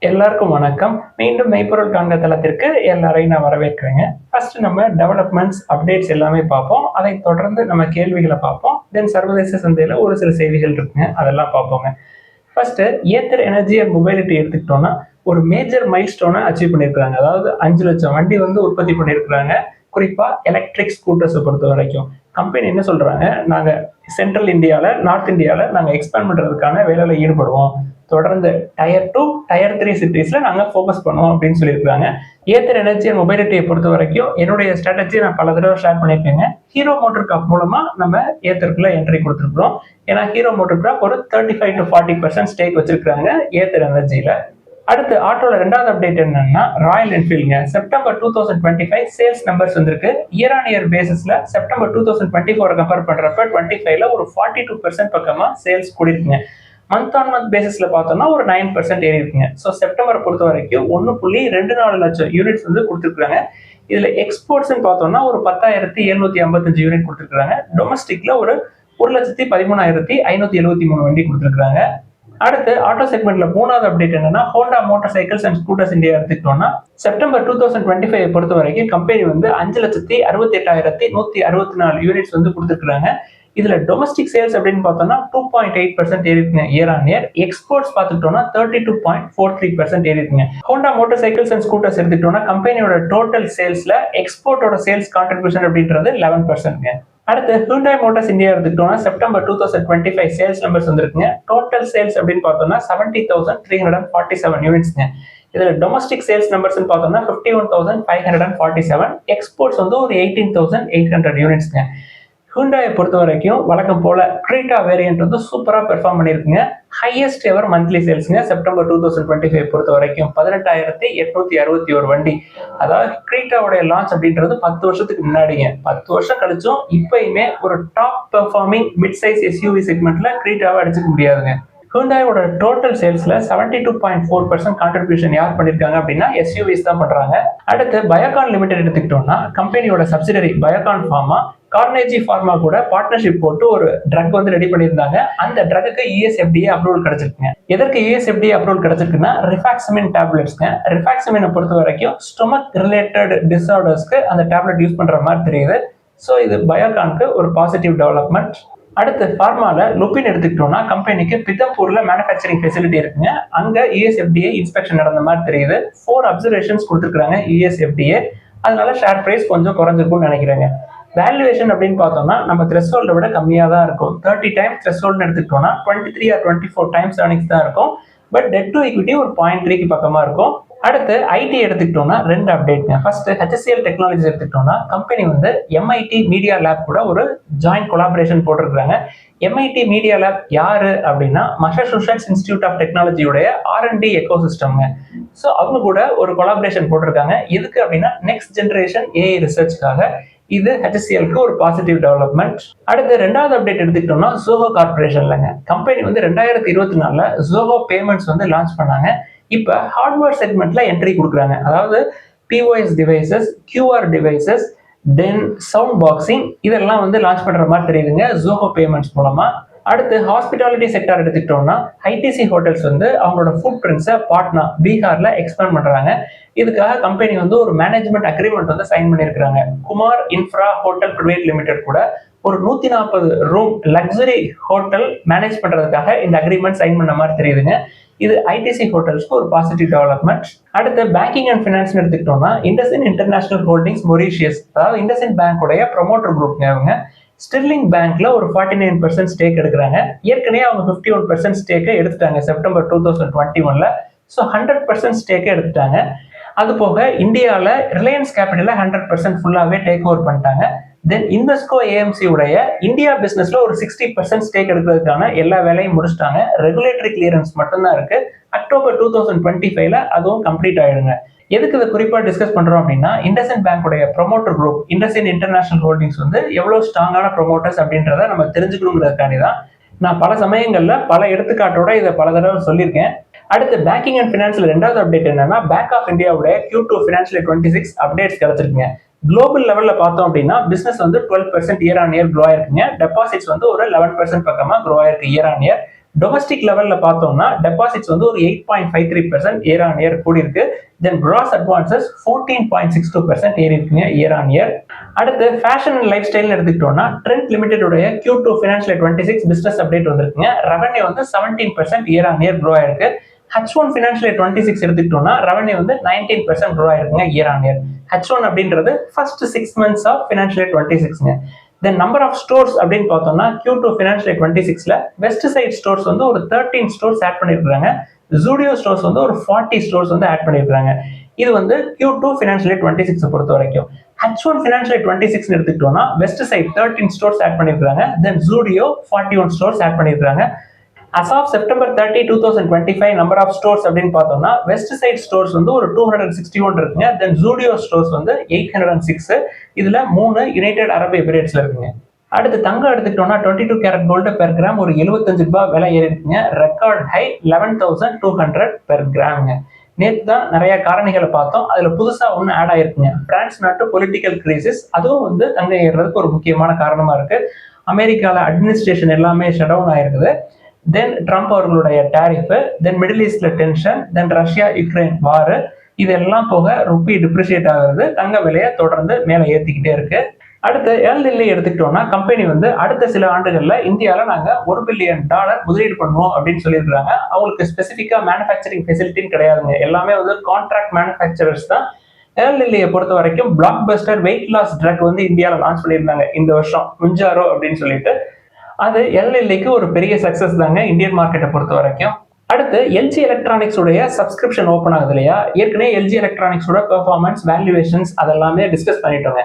எல்லாருக்கும் வணக்கம். மீண்டும் மெய்ப்பொருள் காண்க தளத்திற்கு எல்லாரையும் நான் வரவேற்கிறேங்க. ஃபர்ஸ்ட் நம்ம டெவலப்மெண்ட்ஸ், அப்டேட்ஸ் எல்லாமே பார்ப்போம். அதை தொடர்ந்து நம்ம கேள்விகளை பார்ப்போம். தென் சர்வதேச சந்தையில் ஒரு சில செய்திகள் இருக்குங்க, அதெல்லாம் பார்ப்போங்க. First Ather energy and mobility எடுத்துக்கிட்டோம்னா ஒரு மேஜர் மைல்ஸ்டோனை அச்சீவ் பண்ணியிருக்காங்க. அதாவது 5 லட்சம் வண்டி உற்பத்தி பண்ணியிருக்கிறாங்க. குறிப்பா எலக்ட்ரிக் ஸ்கூட்டர்ஸை பொறுத்த வரைக்கும் கம்பெனி என்ன சொல்றாங்க, நாங்க சென்ட்ரல் இந்தியாவில், நார்த் இந்தியாவில் நாங்கள் எக்ஸ்பேண்ட் பண்றதுக்கான வேலையில் ஈடுபடுவோம். தொடர்ந்து டயர் 2, டயர் 3 சிட்டிஸ்ல நாங்கள் ஃபோக்கஸ் பண்ணுவோம் அப்படின்னு சொல்லியிருக்காங்க. ஏத்தர் எனர்ஜி அண்ட் மொபைலிட்டியை பொறுத்த வரைக்கும் என்னுடைய ஸ்ட்ராட்டஜி நான் பல தடவை ஷேர் பண்ணியிருக்கேங்க. ஹீரோ மோட்டர் காப் மூலமா நம்ம ஏத்தருக்குள்ள என்ட்ரி கொடுத்துருக்கோம். ஏன்னா ஹீரோ மோட்டர் காப் ஒரு 35 to 40% ஸ்டேக் வச்சிருக்காங்க ஏத்தர் எனர்ஜியில. அடுத்து ஆட்டோல ரெண்டாவது அப்டேட் என்னன்னா ராயல் என்ஃபீல்டுங்க. செப்டம்பர் 2025 சேல்ஸ் நம்பர்ஸ் வந்திருக்கு. இயர் ஆன் இயர் பேசிஸ்ல செப்டம்பர் 2024 கம்பேர் பண்றப்ப 25ல ஒரு 42% பக்கமா சேல்ஸ் கூடிருக்குங்க. மந்த் ஆன் மந்த் பேசிஸ்ல பார்த்தோம்னா ஒரு 9% ஏறி இருக்குங்க. ஸோ செப்டம்பரை பொறுத்த வரைக்கும் 1.24 லட்சம் யூனிட்ஸ் கொடுத்துருக்காங்க. இதுல எக்ஸ்போர்ட்ஸ் பார்த்தோம்னா ஒரு 10,755 யூனிட் கொடுத்துருக்காங்க. டொமஸ்டிக்ல ஒரு 1,13,573 வண்டி கொடுத்துருக்காங்க. அடுத்து ஆட்டோ செக்மெண்ட்ல மூணாவது அப்டேட் என்னன்னா Honda motorcycles and scooters India எடுத்துக்கிட்டோம்னா செப்டம்பர் 2025 பொறுத்த வரைக்கும் கம்பெனி 5,68,164 யூனிட்ஸ் கொடுத்துருக்காங்க. இதுல டொமஸ்டிக் சேல்ஸ் அப்படின்னு பார்த்தோம்னா 2.8% ஏறிக்குங்க இயர் ஆன் இயர். எக்ஸ்போர்ட்ஸ் பார்த்துட்டோம்னா 32.43% ஏறிக்குங்க. Honda motorcycles and scooters எடுத்துக்கிட்டோம்னா கம்பெனியோட டோட்டல் சேல்ஸ்ல எக்ஸ்போர்ட்டோட சேல்ஸ் கான்ட்ரிபியூஷன் அப்படின்றது 11%. அடுத்து ஹூண்டாய் மோட்டார்ஸ் இந்தியா எடுத்துக்கிட்டோம்னா செப்டம்பர் 2025 சேல்ஸ் நம்பர்ஸ் வந்திருக்குங்க. டோட்டல் சேல்ஸ் அப்படின்னு பார்த்தோம்னா 70,347 யூனிட்ஸ்ங்க. இதுல டொமஸ்டிக் சேல்ஸ் நம்பர்ஸ் பார்த்தோம்னா 51,547, எக்ஸ்போர்ட்ஸ் ஒரு 18,800 யூனிட்ஸ்ங்க. ஹூண்டாயை பொறுத்த வரைக்கும் வழக்கம் போல கிரீட்டா வேரியன்ட் சூப்பரா பெர்ஃபார்ம் பண்ணிருக்குங்க. ஹையஸ்ட் எவர் மந்த்லி சேல்ஸ்ங்க செப்டம்பர் 2025 பொறுத்த வரைக்கும் 18,861 வண்டி. அதாவது கிரீட்டாவுடைய லான்ச் அப்படின்றது 10 வருஷத்துக்கு முன்னாடிங்க. 10 வருஷம் கழிச்சும் இப்பயுமே ஒரு top performing mid size SUV செக்மெண்ட்ல கிரீட்டாவை அடிச்சுக்க முடியாதுங்க. ஹூண்டாயோட டோட்டல் சேல்ஸ்ல 72.4% கான்ட்ரிபியூஷன் யார் பண்ணிருக்காங்க அப்படின்னா எஸ்யூவிஸ் தான் பண்றாங்க. அடுத்து பயோகான் லிமிடெட் எடுத்துக்கிட்டோம்னா கம்பெனியோட subsidiary Biocon pharma Carnegie pharma கூட பார்ட்னர்ஷிப் போட்டு ஒரு ட்ரக் ரெடி பண்ணியிருந்தாங்க. அந்த ட்ரக்கு யுஎஸ்எஃப்டிஏ அப்ரூவல் கிடைச்சிருக்குங்க. எதற்கு யுஎஸ்எஃப்டிஏ அப்ரூவல் கிடைச்சிருக்குன்னா ரிஃபாக்சமின் டேப்லெட்ஸ்ங்க. ரிஃபாக்சமினை பொறுத்த வரைக்கும் ஸ்டொமக் ரிலேட்டட் டிஸார்டர்ஸ்க்கு அந்த டேப்லெட் யூஸ் பண்ற மாதிரி தெரியுது. ஸோ இது பயோகானுக்கு ஒரு பாசிட்டிவ் டெவலப்மெண்ட். அடுத்து ஃபார்மால லுபின் எடுத்துக்கிட்டோம்னா கம்பெனிக்கு பிதம்பூர்ல மேனுஃபேக்சரிங் ஃபெசிலிட்டி இருக்குங்க. அங்க யுஎஸ்எஃப்டிஏ இன்ஸ்பெக்ஷன் நடந்த மாதிரி தெரியுது. 4 அப்சர்வேஷன்ஸ் கொடுத்துருக்காங்க யுஎஸ்எஃப்டிஏ. அதனால ஷேர் பிரைஸ் கொஞ்சம் குறைஞ்சிருக்கும்னு நினைக்கிறேங்க. வேல்யூவேஷன் அப்படின்னு பார்த்தோம்னா நம்ம த்ரெஷ்ஹோல்டை விட கம்மியாக தான் இருக்கும். 30 டைம்ஸ் த்ரெஷ்ஹோல்டு எடுத்துக்கிட்டோம்னா 23 or 24 டைம்ஸ் ஏர்னிங்ஸ் தான் இருக்கும். பட் டெட் டு ஈக்விட்டி ஒரு 0.3க்கு பக்கமா இருக்கும். அடுத்து ஐடி எடுத்துக்கிட்டோம்னா 2 அப்டேட்ங்க. ஃபர்ஸ்ட் ஹெச்எஸ்சிஎல் டெக்னாலஜிஸ் எடுத்துக்கிட்டோம்னா கம்பெனி எம்ஐடி மீடியா லேப் கூட ஒரு ஜாயிண்ட் கொலாபரேஷன் போட்டிருக்காங்க. எம்ஐடி மீடியா லேப் யாரு அப்படின்னா மசாசூசெட்ஸ் இன்ஸ்டிடியூட் ஆஃப் டெக்னாலஜியோடைய R&D எக்கோசிஸ்டம்ங்க. ஸோ அவங்க கூட ஒரு கொலாபரேஷன் போட்டிருக்காங்க. எதுக்கு அப்படின்னா நெக்ஸ்ட் ஜெனரேஷன் ஏஐ ரிசர்ச்காக. இது ஹெச்எஸ்சிஎல்க்கு ஒரு பாசிட்டிவ் டெவலப்மெண்ட். அடுத்து ரெண்டாவது அப்டேட் எடுத்துக்கிட்டோம்னா ஜோஹோ கார்பரேஷன்லங்க கம்பெனி 2024ல ஜோஹோ பேமெண்ட்ஸ் லான்ச் பண்ணாங்க. இப்ப ஹார்ட்வேர் செக்மெண்ட்ல என்ட்ரி கொடுக்குறாங்க. அதாவது POS devices, QR devices, then sound boxing இதெல்லாம் லான்ச் பண்ற மாதிரி தெரியுதுங்க ஜோஹோ பேமெண்ட்ஸ் மூலமா. அடுத்து ஹாஸ்பிட்டாலிட்டி செக்டார் எடுத்துக்கிட்டோம்னா ஐடிசி ஹோட்டல்ஸ் அவங்களோட ஃபுட் பிரிண்ட்ஸை பாட்னா பீகார்ல எக்ஸ்பேண்ட் பண்றாங்க. இதுக்காக கம்பெனி ஒரு மேனேஜ்மெண்ட் அக்ரிமெண்ட் சைன் பண்ணியிருக்காங்க. Kumar infra hotel private limited கூட ஒரு 140 ரூம் லக்ஸரி ஹோட்டல் மேனேஜ் பண்றதுக்காக இந்த அக்ரிமெண்ட் சைன் பண்ண மாதிரி தெரியுதுங்க. இது ஐடிசி ஹோட்டல்ஸ்க்கு ஒரு பாசிட்டிவ் டெவலப்மெண்ட். அடுத்து பேங்கிங் அண்ட் ஃபினான்ஸ் எடுத்துக்கிட்டோம்னா இண்டஸ்இண்ட் இன்டர்நேஷனல் ஹோல்டிங்ஸ் மொரீஷியஸ், அதாவது இண்டஸ்இண்ட் பேங்கோடைய ப்ரொமோட்டர் குரூப்ங்க. அவங்க ஸ்டெர்லிங் பேங்க்ல ஒரு 49% ஸ்டேக் எடுக்கிறாங்க. ஏற்கனவே அவங்க 51% ஸ்டேக்கை எடுத்துட்டாங்க செப்டம்பர் 2021ல. ஸோ 100% ஸ்டேக்கை எடுத்துட்டாங்க. அது போக இந்தியாவில் ரிலையன்ஸ் கேபிட்டல 100% ஃபுல்லாவே டேக் ஓவர் பண்ணிட்டாங்க. தென் இன்வெஸ்கோ ஏஎம்சி உடைய இந்தியா பிசினஸ்ல ஒரு 60% ஸ்டேக் எடுக்கிறதுக்கான எல்லா வேலையும் முடிச்சிட்டாங்க. ரெகுலேட்டரி கிளியரன்ஸ் மட்டும்தான் இருக்கு. அக்டோபர் 2025ல அதுவும் கம்ப்ளீட் ஆயிடுங்க. எதுக்கு இதை குறிப்பா டிஸ்கஸ் பண்றோம் அப்படின்னா இண்டஸ்இண்ட் பேங்கோடைய promoter group IndusInd international holdings எவ்வளவு ஸ்ட்ராங்கான ப்ரொமோட்டர்ஸ் அப்படின்றத நம்ம தெரிஞ்சுக்கணுங்கிறதுக்காண்டி தான் நான் பல சமயங்கள்ல பல எடுத்துக்காட்டோட இதை பல தடவை சொல்லியிருக்கேன். அடுத்து பேங்கிங் அண்ட் ஃபினான்ஸ்ல ரெண்டாவது அப்டேட் என்னன்னா பேங்க் ஆஃப் இந்தியாவுடைய Q2 ஃபினான்ஷியல் 26 அப்டேட்ஸ் கிடைச்சிருக்குங்க. குளோபல் லெவல்ல பார்த்தோம் அப்படின்னா business 12% year on year grow ஆயிருக்குங்க. டெபாசிட்ஸ் ஒரு 11% பக்கமா க்ரோ ஆயிருக்கு இயர் ஆன் இயர். டொமஸ்டிக் லெவல்ல பார்த்தோம்னா டெபாசிட்ஸ் வந்து ஒரு 8.53% இயர் ஆன் இயர் கூடி இருக்கு. தென் கிராஸ் அட்வான்சஸ் 14.62% ஏறி இருக்குங்க இயர் ஆன் இயர். அடுத்து ஃபேஷன் அண்ட் லைஃப் ஸ்டைல் எடுத்துக்கிட்டோம்னா ட்ரெண்ட் லிமிடெடோட Q2 ஃபினான்ஷியல் 26 பிசினஸ் அப்டேட் வந்திருக்குங்க. ரெவன்யூ வந்து 17% இயர் ஆன் இயர் க்ரோ ஆயிருக்கு. H1 ஃபினான்ஷியல் 26 எடுத்துக்கிட்டோம்னா ரெவன்யூ வந்து 19% க்ரோ ஆயிருக்குங்க இயர் ஆன் இயர். H1 அப்படின்றது ஃபர்ஸ்ட் 6 months ஆஃப் ஃபினான்ஷியல் 26ங்க. தென் நம்பர் ஆஃப் ஸ்டோர்ஸ் அப்படின்னு பார்த்தோம்னா Q2 ஃபினான்ஷியல் 26ல வெஸ்ட் சைட் ஸ்டோர்ஸ் வந்து ஒரு 13 ஸ்டோர்ஸ் ஆட் பண்ணிருக்காங்க. ஜூடியோ ஸ்டோர்ஸ் வந்து ஒரு 40 ஸ்டோர்ஸ் வந்து ஆட் பண்ணிருக்காங்க. இது வந்து Q2 ஃபினான்ஷியல் 26 பொறுத்த வரைக்கும். H1 ஃபினான்ஷியல் 26 எடுத்துக்கிட்டோம்னா வெஸ்ட் சைட் 13 ஸ்டோர்ஸ் ஆட் பண்ணிருக்காங்க. தென் ஜூடியோ 41 ஸ்டோர்ஸ் ஆட் பண்ணிருக்காங்க. As of September 30, 2025 number of stores அப்படின்னு பார்த்தோம்னா வெஸ்ட் சைட் ஸ்டோர்ஸ் வந்து ஒரு 261 இருக்குங்க. தென் ஜூடியோ ஸ்டோர்ஸ் வந்து 806. இதுல 3 யுனைடெட் அரபு எமிரேட்ஸ்ல இருக்குங்க. அடுத்து தங்கம் எடுத்துக்கிட்டோம்னா 22 கேரட் கோல்டு பெர் கிராம் ஒரு 75 ரூபாய் விலை ஏறி இருக்குங்க. ரெக்கார்ட் ஹை 11,200 பெர் கிராம்ங்க. நேற்று தான் நிறைய காரணிகளை பார்த்தோம். அதுல புதுசா ஒன்று ஆட் ஆயிருக்குங்க. பிரான்ஸ் நாட்டு பொலிட்டிக்கல் கிரைசிஸ், அதுவும் வந்து தங்கம் ஏறுறதுக்கு ஒரு முக்கியமான காரணமா இருக்கு. அமெரிக்கால அட்மினிஸ்ட்ரேஷன் எல்லாமே ஷட் டவுன் ஆயிருக்குது. தென் ட்ரம்ப் அவர்களுடைய டாரிஃப், தென் மிடில் ஈஸ்ட்ல டென்ஷன், தென் ரஷ்யா யுக்ரைன் வார், இதெல்லாம் போக ருப்பி டிப்ரிஷியேட் ஆகுறது தங்க விலையை தொடர்ந்து மேலே ஏற்றிக்கிட்டே இருக்கு. அடுத்து ஏர்டெல்லி எடுத்துக்கிட்டோம்னா கம்பெனி வந்து அடுத்த சில ஆண்டுகள்ல இந்தியாவில் நாங்கள் $1 பில்லியன் முதலீடு பண்ணுவோம் அப்படின்னு சொல்லியிருக்காங்க. அவங்களுக்கு ஸ்பெசிஃபிக்கா மேனுஃபேக்சரிங் ஃபெசிலிட்டின்னு கிடையாதுங்க. எல்லாமே வந்து கான்ட்ராக்ட் மேனுஃபேக்சரர்ஸ் தான். ஏர்டெல்லியை பொறுத்த வரைக்கும் blockbuster weight loss drug வந்து இந்தியாவில் லான்ச் பண்ணியிருந்தாங்க இந்த வருஷம், முஞ்சாரோ அப்படின்னு சொல்லிட்டு. அது எல்எல்ஏக்கு ஒரு பெரிய சக்சஸ் தாங்க இந்தியன் மார்க்கெட்டை பொறுத்த வரைக்கும். அடுத்து எல்ஜி எலக்ட்ரானிக்ஸ் உடைய சப்ஸ்கிரிப்ஷன் ஓப்பன் ஆகுது இல்லையா? ஏற்கனவே எல்ஜி எலக்ட்ரானிக்ஸோட பெர்ஃபார்மன்ஸ், வேல்யூவேஷன்ஸ் அதெல்லாமே டிஸ்கஸ் பண்ணிட்டோங்க.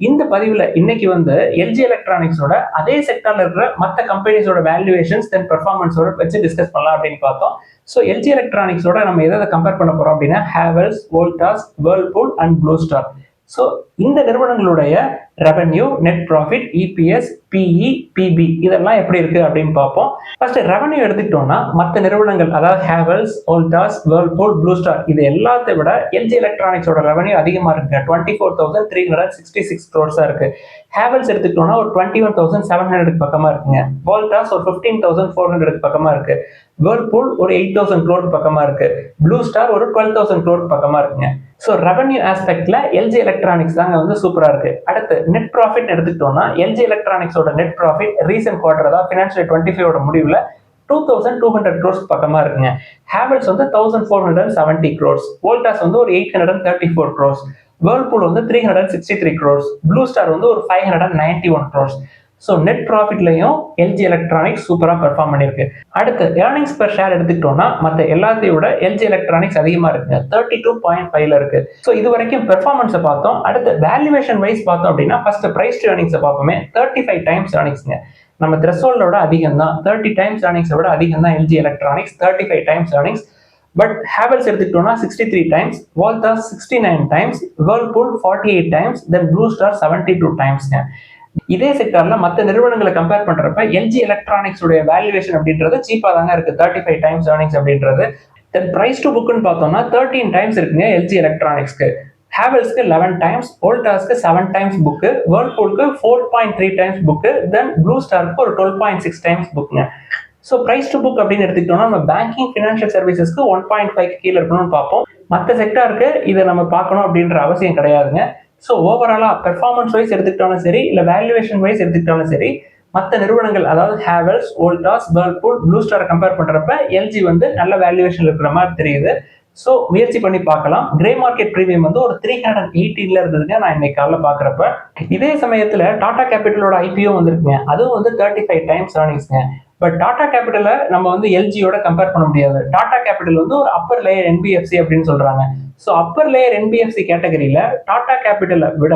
இந்த பதிவுல இன்னைக்கு வந்து எல்ஜி எலக்ட்ரானிக்ஸோட அதே செக்டர்ல இருக்கிற மற்ற கம்பெனிஸோட வேல்யூவேஷன்ஸ் தென் பெர்ஃபார்மன்ஸோட வச்சு டிஸ்கஸ் பண்ணலாம் அப்படின்னு பார்த்தோம். ஸோ எல்ஜி எலக்ட்ரானிக்ஸோட நம்ம எதை கம்பேர் பண்ண போறோம் அப்படின்னா Havells, Voltas, Whirlpool and Blue Star. So இந்த நிறுவனங்களுடைய revenue, net profit, EPS, PE, PB இதெல்லாம் எப்படி இருக்கு அப்படின்னு பார்ப்போம். ஃபர்ஸ்ட் ரெவன்யூ எடுத்துக்கிட்டோம்னா மற்ற நிறுவனங்கள் அதாவது Havells, Voltas, Whirlpool, blue star இது எல்லாத்தை விட எல்ஜி எலக்ட்ரானிக்ஸோட ரெவன்யூ அதிகமா இருக்கு. 24,366 crores இருக்கு. ஹேவல்ஸ் எடுத்துக்கிட்டோம்னா ஒரு 21,700 பக்கமா இருக்குங்க. வோல்டாஸ் ஒரு 15,400 பக்கமா இருக்கு. வேர்ல்பூல் ஒரு 8,000 crore பக்கமா இருக்கு. ப்ளூ ஸ்டார் ஒரு 12,000 crore பக்கமா இருக்குங்க. ஸோ ரெவன்யூ ஆஸ்பெக்ட்ல எல்ஜி எலக்ட்ரானிக்ஸ் தாங்க வந்து சூப்பரா இருக்கு. அடுத்து நெட் ப்ராஃபிட் எடுத்துக்கிட்டோம்னா எல்ஜி எலக்ட்ரானிக்ஸோட நெட் ப்ராஃபிட் ரீசென்ட் குவார்டர் தான் ஃபினான்ஷியல் 25 முடிவுல 2,200 crores பக்கமா இருக்குங்க. ஹேவல்ஸ் வந்து 1,470 crores, வோல்டாஸ் வந்து ஒரு 834 crores, வேர்ல்பூல் வந்து 363 crores, ப்ளூ ஸ்டார் வந்து ஒரு 591 crores. ஸோ நெட் ப்ராஃபிட்லையும் எல்ஜி எலக்ட்ரானிக்ஸ் சூப்பரா பெர்ஃபார்ம் பண்ணிருக்கு. அடுத்து ஏர்னிங்ஸ் பெர் ஷேர் எடுத்துக்கிட்டோம்னா மற்ற எல்லாத்தையோட எல்ஜி எலக்ட்ரானிக்ஸ் அதிகமா இருக்குங்க. 32.5ல இருக்கு. ஸோ இது வரைக்கும் பெர்ஃபார்மன்ஸை பார்த்தோம். அடுத்து வேல்யூவேஷன் வைஸ் பார்த்தோம் அப்படின்னா ஃபர்ஸ்ட் பிரைஸ் டு ஏர்னிங்ஸை பார்ப்போமே. 35 times ஏர்னிங்ஸ்ங்க. நம்ம த்ரெஷோல்டோட அதிகம் தான். 30 times ஏர்னிங்ஸை விட அதிகம் தான் LG electronics. 35 times earnings. But Havells எடுத்துக்கிட்டோம்னா 63 times, Voltas 69 times, Whirlpool 48 times, தென் ப்ளூ ஸ்டார் 72 timesங்க. இதே செக்டர்ல மற்ற நிறுவனங்களை கம்பேர் பண்றப்ப எல்ஜி எலக்ட்ரானிக்ஸ் உடைய வேல்யூவேஷன் அப்படின்றது சீப்பா தாங்க இருக்கு. 35 times ஏர்னிங்ஸ் அப்படின்றது. தென் பிரைஸ் டு புக்னு பார்த்தோம்னா 13 times இருக்குங்க எல்ஜி எலக்ட்ரானிக்ஸ்க்கு. ஹேவல்ஸ்க்கு 11 times, வோல்டாஸ்க்கு 7 times புக்கு, வேர்ல்பூலுக்கு 4.3 times புக்கு, தென் ப்ளூ ஸ்டாருக்கு ஒரு 12.6 times புக்குங்க. ஸோ பிரைஸ் டு புக் அப்படின்னு எடுத்துக்கிட்டோம்னா நம்ம பேங்கிங், ஃபினான்ஷியல் சர்வீசஸ்க்கு 1.5 கீழே இருக்கணும்னு பார்ப்போம். மற்ற செக்டாருக்கு இதை நம்ம பார்க்கணும் அப்படின்ற அவசியம் கிடையாதுங்க. ஸோ ஓவராலா பெர்ஃபார்மன்ஸ் வைஸ் எடுத்துக்கிட்டாலும் சரி, இல்லை வேல்யூவேஷன் வைஸ் எடுத்துக்கிட்டாலும் சரி, மற்ற நிறுவனங்கள் அதாவது ஹேவல்ஸ், வோல்டாஸ், வேர்ல்பூல், ப்ளூ ஸ்டாரை கம்பேர் பண்றப்ப எல்ஜி வந்து நல்ல வேல்யூவேஷன் இருக்கிற மாதிரி தெரியுது. ஸோ முயற்சி பண்ணி பார்க்கலாம். கிரே மார்க்கெட் ப்ரீமியம் வந்து ஒரு 318ல இருந்ததுங்க நான் இன்னைக்கு காலைல பாக்குறப்ப. இதே சமயத்துல டாடா கேபிட்டலோட ஐபிஓ வந்திருக்குங்க. அதுவும் வந்து 35 times ஏர்னிங்ஸ்ங்க. பட் டாடா கேபிட்டலை நம்ம வந்து எல்ஜியோட கம்பேர் பண்ண முடியாது. டாடா கேபிட்டல் வந்து ஒரு அப்பர் லேயர் என்பிஎஃப்சி அப்படின்னு சொல்றாங்க. ஸோ அப்பர் லேயர் என்பிஎஃப்சி கேட்டகரியில டாடா கேபிட்டலை விட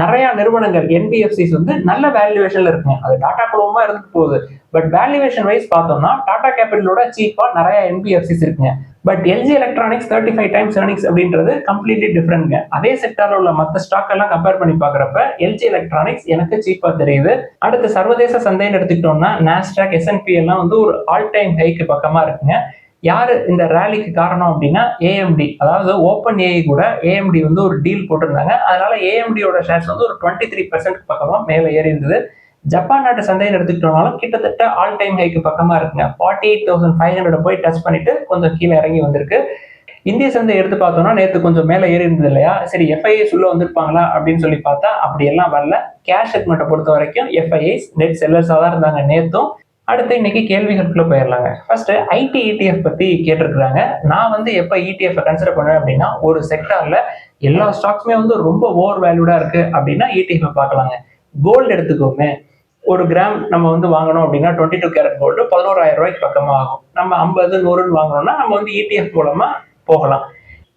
நிறைய நிறுவனங்கள் என்பிஎஃப்சிஸ் வந்து நல்ல வேல்யூவேஷன்ல இருக்குங்க. அது டாடா குழுவமா இருந்துட்டு போகுது. பட் வேல்யூவேஷன் வைஸ் பார்த்தோம்னா டாடா கேபிட்டலோட சீப்பா நிறைய என்பிஎஃப்சிஸ் இருக்குங்க. But LG electronics 35 times earnings அப்படின்றது கம்ப்ளீட்லி டிஃப்ரெண்ட்ங்க. அதே செக்டார்ல உள்ள மற்ற ஸ்டாக் எல்லாம் கம்பேர் பண்ணி பாக்குறப்ப எல்ஜி எலக்ட்ரானிக்ஸ் எனக்கு சீப்பா தெரியுது. அடுத்து சர்வதேச சந்தைன்னு எடுத்துக்கிட்டோம்னா நாஸ்டாக், எஸ்என்பி எல்லாம் வந்து ஒரு ஆல் டைம் ஹைக்கு பக்கமா இருக்குங்க. யாரு இந்த ரேலிக்கு காரணம் அப்படின்னா ஏஎம்டி, அதாவது ஓப்பன் ஏஐ கூட ஏஎம்டி வந்து ஒரு டீல் போட்டிருந்தாங்க. அதனால ஏஎம்டியோட ஷேர்ஸ் வந்து ஒரு 23% பக்கமா மேல ஏறி இருந்தது. ஜப்பான் நாட்டு சந்தையில் எடுத்துக்கிட்டோம்னாலும் கிட்டத்தட்ட ஆல் டைம் ஹைக்கு பக்கமா இருக்குங்க. 48,500 போய் டச் பண்ணிட்டு கொஞ்சம் கீழே இறங்கி வந்திருக்கு. இந்திய சந்தை எடுத்து பார்த்தோம்னா நேற்று கொஞ்சம் மேலே ஏறி இருந்தது இல்லையா, சரி எஃப்ஐஐஸ் உள்ள வந்திருப்பாங்களா அப்படின்னு சொல்லி பார்த்தா அப்படி எல்லாம் வரல. கேஷ் செக்மெண்ட்டை பொறுத்த வரைக்கும் எஃப்ஐஐஸ் நெட் செல்லர்ஸாக தான் இருந்தாங்க நேற்றும். அடுத்து இன்னைக்கு கேள்விகளுக்குள்ள போயிடலாங்க. ஃபர்ஸ்ட் ஐடி இடிஎஃப் பத்தி கேட்டிருக்கிறாங்க. நான் வந்து எப்ப இடிஎஃப் கன்சிடர் பண்ணுவேன் அப்படின்னா, ஒரு செக்டார்ல எல்லா ஸ்டாக்ஸுமே வந்து ரொம்ப ஓவர் வேல்யூடா இருக்கு அப்படின்னா இடிஎஃப் பார்க்கலாங்க. கோல்டு எடுத்துக்கோமே, ஒரு கிராம் நம்ம வந்து வாங்கணும் அப்படின்னா 22 கேரட் கோல்டு 11,000 ரூபாய்க்கு பக்கமா ஆகும். நம்ம 50 100ன்னு வாங்கணும்னா நம்ம வந்து இடிஎஃப் மூலமா போகலாம்.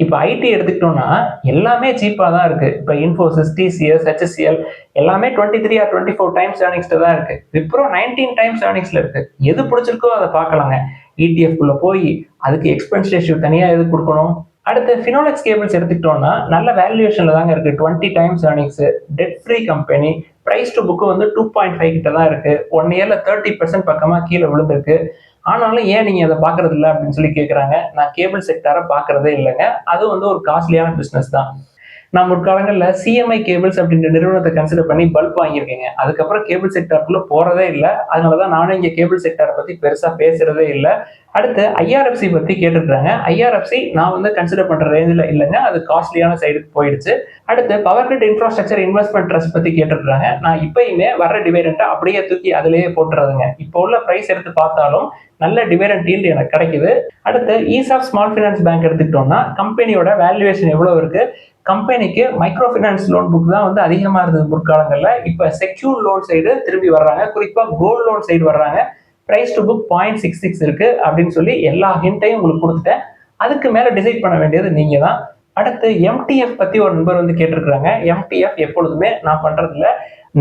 இப்போ ஐடி எடுத்துக்கிட்டோம்னா எல்லாமே சீப்பாக தான் இருக்கு. இப்போ இன்ஃபோசிஸ், டிசிஎஸ், ஹெச்சிஎல் எல்லாமே 23 ஆர் 24 டைம்ஸ் ஏர்னிங்ஸ்ல தான் இருக்கு. விப்ரோ 19 டைம்ஸ் ஏர்னிங்ஸ்ல இருக்கு. எது பிடிச்சிருக்கோ அதை பார்க்கலாங்க. இடிஎஃப் குள்ள போய் அதுக்கு எக்ஸ்பென்ஸ் ரேஷியோ தனியா எது கொடுக்கணும். அடுத்து ஃபினோலெக்ஸ் கேபிள்ஸ் எடுத்துக்கிட்டோம்னா நல்ல வேல்யூவேஷன்ல தாங்க இருக்கு. 20 times earnings, debt free company, price to book வந்து 2.5 கிட்ட தான் இருக்கு. 1 இயர்ல 30% பக்கமா கீழே விழுந்திருக்கு. ஆனாலும் ஏன் நீங்க அதை பாக்குறது இல்லை அப்படின்னு சொல்லி கேட்கறாங்க. நான் கேபிள் செக்டாரை பாக்குறதே இல்லைங்க. அது வந்து ஒரு காஸ்ட்லியான பிசினஸ் தான். நான் முற்காலங்களில் சிஎம்ஐ கேபிள்ஸ் அப்படின்ற நிறுவனத்தை கன்சிடர் பண்ணி பல்ப் வாங்கியிருக்கேங்க. அதுக்கப்புறம் கேபிள் செக்டாருக்குள்ள போறதே இல்லை. அதனாலதான் நானும் இங்க கேபிள் செக்டாரை பத்தி பெருசா பேசுறதே இல்லை. அடுத்து ஐஆர்எஃப்சி பத்தி கேட்டிருக்காங்க. ஐஆர்எஃப்சி நான் வந்து கன்சிடர் பண்ற ரேஞ்சில் இல்லைங்க, அது காஸ்ட்லியான சைடுக்கு போயிடுச்சு. அடுத்து power grid infrastructure investment trust பத்தி கேட்டிருக்காங்க. நான் இப்பயுமே வர்ற டிவிடெண்டை அப்படியே தூக்கி அதிலேயே போட்டுறதுங்க. இப்போ உள்ள பிரைஸ் எடுத்து பார்த்தாலும் நல்ல டிவிடெண்ட் ஈல்டு எனக்கு கிடைக்குது. அடுத்து ஈசாப் ஸ்மால் ஃபைனான்ஸ் பேங்க் எடுத்துக்கிட்டோம்னா கம்பெனியோட வேல்யூவேஷன் எவ்வளவு இருக்கு, கம்பெனிக்கு மைக்ரோ ஃபைனான்ஸ் லோன் புக் தான் வந்து அதிகமா இருந்தது முற்காலங்கள்ல. இப்ப செக்யூர் லோன் சைடு திரும்பி வர்றாங்க. குறிப்பா கோல்டு லோன் சைடு வர்றாங்க. பிரைஸ் டு புக் 0.66 இருக்கு அப்படின்னு சொல்லி எல்லா ஹிண்ட்டையும் உங்களுக்கு கொடுத்துட்டேன். அதுக்கு மேல டிசைட் பண்ண வேண்டியது நீங்க தான். அடுத்து எம்டிஎஃப் பத்தி ஒரு நண்பர் வந்து கேட்டிருக்காங்க. எம்டிஎஃப் எப்பொழுதுமே நான் பண்றதுல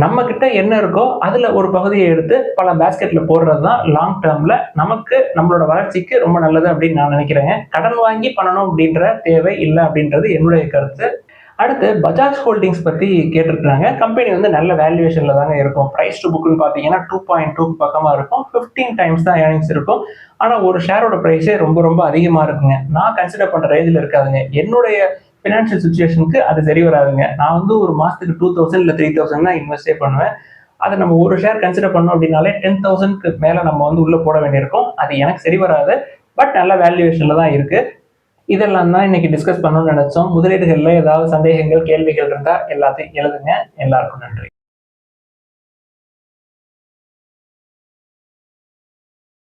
நம்ம கிட்ட என்ன இருக்கோ அதுல ஒரு பகுதியை எடுத்து பல பேஸ்கெட்ல போடுறது தான் லாங் டேர்ம்ல நமக்கு நம்மளோட வளர்ச்சிக்கு ரொம்ப நல்லது அப்படின்னு நான் நினைக்கிறேன். கடன் வாங்கி பண்ணணும் அப்படின்ற தேவை இல்லை அப்படின்றது என்னுடைய கருத்து. அடுத்து பஜாஜ் ஹோல்டிங்ஸ் பத்தி கேட்டிருக்காங்க. கம்பெனி வந்து நல்ல வேல்யூவேஷன்ல தாங்க இருக்கும். பிரைஸ் டு புக்னு பாத்தீங்கன்னா 2.2 பக்கமா இருக்கும். 15 டைம்ஸ் தான் ஏர்னிங்ஸ் இருக்கும். ஆனா ஒரு ஷேரோட பிரைஸே ரொம்ப ரொம்ப அதிகமா இருக்குங்க. நான் கன்சிடர் பண்ற ரேஞ்சில் இருக்காதுங்க. என்னுடைய ஃபினான்ஷியல் சுச்சுவேஷனுக்கு அது சரி வராதுங்க. நான் வந்து ஒரு மாசத்துக்கு 2000 இல்லை 3000 தான் இன்வெஸ்டே பண்ணுவேன். அதை நம்ம ஒரு ஷேர் கன்சிடர் பண்ணோம் அப்படின்னாலே 10,000க்கு மேல நம்ம வந்து உள்ள போட வேண்டியிருக்கும். அது எனக்கு சரி வராது. பட் நல்ல வேல்யூவேஷன்ல தான் இருக்கு. இதெல்லாம் தான் இன்னைக்கு டிஸ்கஸ் பண்ணணும்னு நினைச்சோம். முதலீடுகள்ல ஏதாவது சந்தேகங்கள், கேள்விகள் இருந்தா எல்லாத்தையும் எழுதுங்க. எல்லாருக்கும் நன்றி.